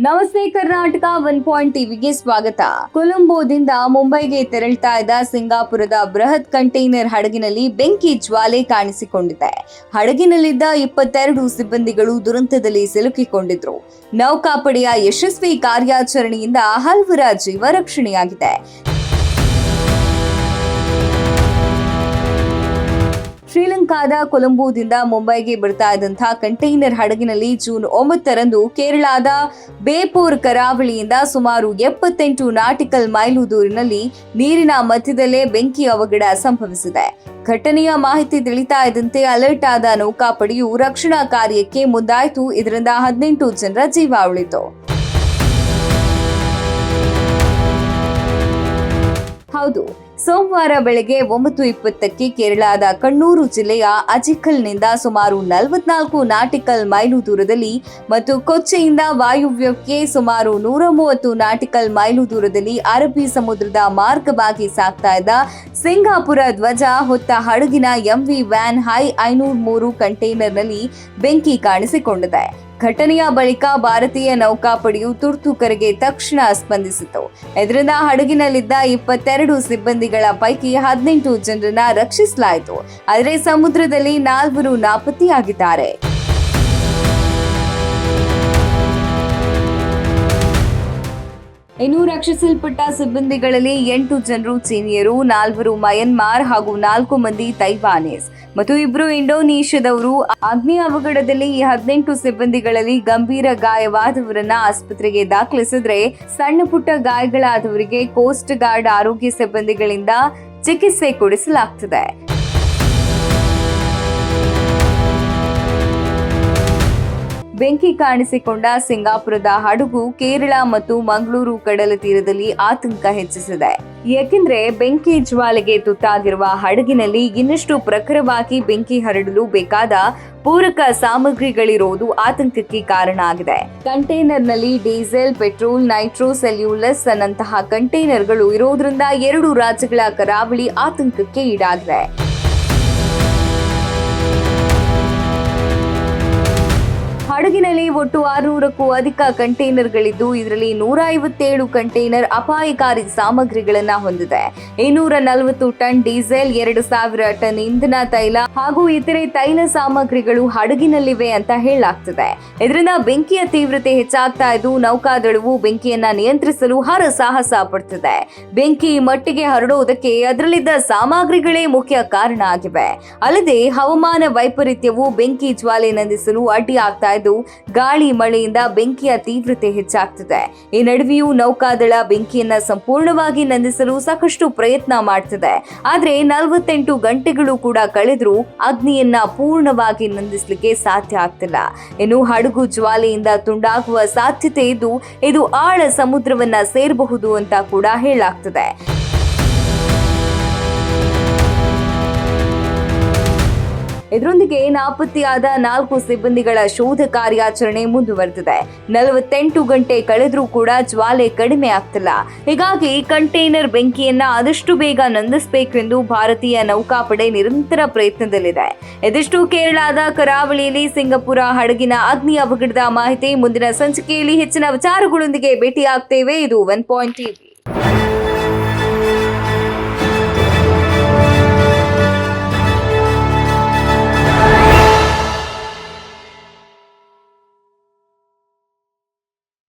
ನಮಸ್ತೆ ಕರ್ನಾಟಕ 1 ಟಿವಿಗೆ ಸ್ವಾಗತ. ಕೊಲಂಬೋದಿಂದ ಮುಂಬೈಗೆ ತೆರಳ್ತಾ ಇದ್ದ ಸಿಂಗಾಪುರದ ಬೃಹತ್ ಕಂಟೈನರ್ ಹಡಗಿನಲ್ಲಿ ಬೆಂಕಿ ಜ್ವಾಲೆ ಕಾಣಿಸಿಕೊಂಡಿದೆ. ಹಡಗಿನಲ್ಲಿದ್ದ 22 ಸಿಬ್ಬಂದಿಗಳು ದುರಂತದಲ್ಲಿ ಸಿಲುಕಿಕೊಂಡಿದ್ರು. ನೌಕಾಪಡೆಯ ಯಶಸ್ವಿ ಕಾರ್ಯಾಚರಣೆಯಿಂದ ಹಲವರ ಜೀವ ರಕ್ಷಣೆಯಾಗಿದೆ. ಶ್ರೀಲಂಕಾದ ಕೊಲಂಬೋದಿಂದ ಮುಂಬೈಗೆ ಬರ್ತಾ ಇದ್ದಂತಹ ಕಂಟೈನರ್ ಹಡಗಿನಲ್ಲಿ ಜೂನ್ 9ರಂದು ಕೇರಳದ ಬೇಪೂರ್ ಕರಾವಳಿಯಿಂದ ಸುಮಾರು 78 ನಾಟಿಕಲ್ ಮೈಲು ದೂರಿನಲ್ಲಿ ನೀರಿನ ಮಧ್ಯದಲ್ಲೇ ಬೆಂಕಿ ಅವಘಡ ಸಂಭವಿಸಿದೆ. ಘಟನೆಯ ಮಾಹಿತಿ ತಿಳಿತಾ ಇದ್ದಂತೆ ಅಲರ್ಟ್ ಆದ ನೌಕಾಪಡೆಯು ರಕ್ಷಣಾ ಕಾರ್ಯಕ್ಕೆ ಮುಂದಾಯಿತು. ಇದರಿಂದ 18 ಜನರ ಜೀವ ಉಳಿತು. ಹೌದು, ಸೋಮವಾರ ಬೆಳಗ್ಗೆ 9:20ಕ್ಕೆ ಕೇರಳದ ಕಣ್ಣೂರು ಜಿಲ್ಲೆಯ ಅಜಿಕಲ್ನಿಂದ ಸುಮಾರು 44 ನಾಟಿಕಲ್ ಮೈಲು ದೂರದಲ್ಲಿ ಮತ್ತು ಕೊಚ್ಚಿಯಿಂದ ವಾಯುವ್ಯಕ್ಕೆ ಸುಮಾರು 130 ನಾಟಿಕಲ್ ಮೈಲು ದೂರದಲ್ಲಿ ಅರಬ್ಬಿ ಸಮುದ್ರದ ಮಾರ್ಗವಾಗಿ ಸಾಗ್ತಾ ಇದ್ದ ಸಿಂಗಾಪುರ ಧ್ವಜ ಹೊತ್ತ ಹಡಗಿನ MV ವ್ಯಾನ್ ಹೈ 503 ಕಂಟೈನರ್ನಲ್ಲಿ ಬೆಂಕಿ ಕಾಣಿಸಿಕೊಂಡಿದೆ. ಘಟನೆಯ ಬಳಿಕ ಭಾರತೀಯ ನೌಕಾಪಡೆಯು ತುರ್ತು ಕರೆಗೆ ತಕ್ಷಣ ಸ್ಪಂದಿಸಿತು. ಇದರಿಂದ ಹಡಗಿನಲ್ಲಿದ್ದ 22 ಸಿಬ್ಬಂದಿಗಳ ಪೈಕಿ 18 ಜನರನ್ನ ರಕ್ಷಿಸಲಾಯಿತು. ಆದರೆ ಸಮುದ್ರದಲ್ಲಿ 4 ನಾಪತ್ತೆಯಾಗಿದ್ದಾರೆ. ಇನ್ನು ರಕ್ಷಿಸಲ್ಪಟ್ಟ ಸಿಬ್ಬಂದಿಗಳಲ್ಲಿ 8 ಜನರು ಚೀನಿಯರು, 4 ಮಯನ್ಮಾರ್ ಹಾಗೂ 4 ಮಂದಿ ತೈವಾನೀಸ್ ಮತ್ತು 2 ಇಂಡೋನೇಷ್ಯಾದವರು. ಅಗ್ನಿ ಅವಘಡದಲ್ಲಿ ಈ 18 ಸಿಬ್ಬಂದಿಗಳಲ್ಲಿ ಗಂಭೀರ ಗಾಯವಾದವರನ್ನ ಆಸ್ಪತ್ರೆಗೆ ದಾಖಲಿಸಿದ್ರೆ, ಸಣ್ಣ ಪುಟ್ಟ ಗಾಯಗಳಾದವರಿಗೆ ಕೋಸ್ಟ್ ಗಾರ್ಡ್ ಆರೋಗ್ಯ ಸಿಬ್ಬಂದಿಗಳಿಂದ ಚಿಕಿತ್ಸೆ ಕೊಡಿಸಲಾಗ್ತಿದೆ. ಬೆಂಕಿ ಕಾಣಿಸಿಕೊಂಡ ಸಿಂಗಾಪುರದ ಹಡಗು ಕೇರಳ ಮತ್ತು ಮಂಗಳೂರು ಕಡಲ ತೀರದಲ್ಲಿ ಆತಂಕ ಹೆಚ್ಚಿಸಿದೆ. ಏಕೆಂದ್ರೆ ಬೆಂಕಿ ಜ್ವಾಲೆಗೆ ತುತ್ತಾಗಿರುವ ಹಡಗಿನಲ್ಲಿ ಇನ್ನಷ್ಟು ಪ್ರಖರವಾಗಿ ಬೆಂಕಿ ಹರಡಲು ಬೇಕಾದ ಪೂರಕ ಸಾಮಗ್ರಿಗಳಿರೋದು ಆತಂಕಕ್ಕೆ ಕಾರಣ ಆಗಿದೆ. ಕಂಟೈನರ್ನಲ್ಲಿ ಡೀಸೆಲ್, ಪೆಟ್ರೋಲ್, ನೈಟ್ರೋ ಸೆಲ್ಯೂಲಸ್ ನಂತಹ ಕಂಟೈನರ್ಗಳು ಇರೋದ್ರಿಂದ 2 ರಾಜ್ಯಗಳ ಕರಾವಳಿ ಆತಂಕಕ್ಕೆ ಈಡಾಗಿದೆ. ಹಡಗಿನಲ್ಲಿ ಒಟ್ಟು 600ಕ್ಕೂ ಅಧಿಕ ಕಂಟೈನರ್ಗಳಿದ್ದು, ಇದರಲ್ಲಿ 157 ಕಂಟೈನರ್ ಅಪಾಯಕಾರಿ ಸಾಮಗ್ರಿಗಳನ್ನ ಹೊಂದಿದೆ. 240 ಟನ್ ಡೀಸೆಲ್, 2000 ಟನ್ ಇಂಧನ ತೈಲ ಹಾಗೂ ಇತರೆ ತೈಲ ಸಾಮಗ್ರಿಗಳು ಹಡಗಿನಲ್ಲಿವೆ ಅಂತ ಹೇಳಲಾಗ್ತಿದೆ. ಇದರಿಂದ ಬೆಂಕಿಯ ತೀವ್ರತೆ ಹೆಚ್ಚಾಗ್ತಾ ಇದ್ದು, ನೌಕಾದಳವು ಬೆಂಕಿಯನ್ನ ನಿಯಂತ್ರಿಸಲು ಹರಸಾಹಸ ಪಡ್ತಿದೆ. ಬೆಂಕಿ ಮಟ್ಟಿಗೆ ಹರಡೋದಕ್ಕೆ ಅದರಲ್ಲಿದ್ದ ಸಾಮಗ್ರಿಗಳೇ ಮುಖ್ಯ ಕಾರಣ ಆಗಿವೆ. ಅಲ್ಲದೆ ಹವಾಮಾನ ವೈಪರೀತ್ಯವು ಬೆಂಕಿ ಜ್ವಾಲೆ ನಂದಿಸಲು ಅಡ್ಡಿಯಾಗ್ತಾ ಇದ್ದು, ಗಾಳಿ ಮಳೆಯಿಂದ ಬೆಂಕಿಯ ತೀವ್ರತೆ ಹೆಚ್ಚಾಗ್ತಿದೆ. ಈ ನಡುವೆಯೂ ನೌಕಾದಳ ಬೆಂಕಿಯನ್ನ ಸಂಪೂರ್ಣವಾಗಿ ನಂದಿಸಲು ಸಾಕಷ್ಟು ಪ್ರಯತ್ನ ಮಾಡ್ತಿದೆ. ಆದ್ರೆ 48 ಗಂಟೆಗಳು ಕೂಡ ಕಳೆದ್ರೂ ಅಗ್ನಿಯನ್ನ ಪೂರ್ಣವಾಗಿ ನಂದಿಸಲಿಕ್ಕೆ ಸಾಧ್ಯ ಆಗ್ತಿಲ್ಲ. ಇನ್ನು ಹಡಗು ಜ್ವಾಲೆಯಿಂದ ತುಂಡಾಗುವ ಸಾಧ್ಯತೆ ಇದ್ದು, ಇದು ಆಳ ಸಮುದ್ರವನ್ನ ಸೇರಬಹುದು ಅಂತ ಕೂಡ ಹೇಳಲಾಗ್ತಿದೆ. ಇದರೊಂದಿಗೆ ನಾಪತ್ತೆಯಾದ 4 ಸಿಬ್ಬಂದಿಗಳ ಶೋಧ ಕಾರ್ಯಾಚರಣೆ ಮುಂದುವರೆದಿದೆ. 48 ಗಂಟೆ ಕಳೆದ್ರೂ ಕೂಡ ಜ್ವಾಲೆ ಕಡಿಮೆ ಆಗ್ತಿಲ್ಲ. ಹೀಗಾಗಿ ಕಂಟೈನರ್ ಬೆಂಕಿಯನ್ನ ಆದಷ್ಟು ಬೇಗ ನಂದಿಸಬೇಕೆಂದು ಭಾರತೀಯ ನೌಕಾಪಡೆ ನಿರಂತರ ಪ್ರಯತ್ನದಲ್ಲಿದೆ. ಇದಿಷ್ಟು ಕೇರಳದ ಕರಾವಳಿಯಲ್ಲಿ ಸಿಂಗಾಪುರ ಹಡಗಿನ ಅಗ್ನಿ ಅವಘಡದ ಮಾಹಿತಿ. ಮುಂದಿನ ಸಂಚಿಕೆಯಲ್ಲಿ ಹೆಚ್ಚಿನ ವಿಚಾರಗಳೊಂದಿಗೆ ಭೇಟಿಯಾಗ್ತೇವೆ. ಇದು 1 ಟಿವಿ.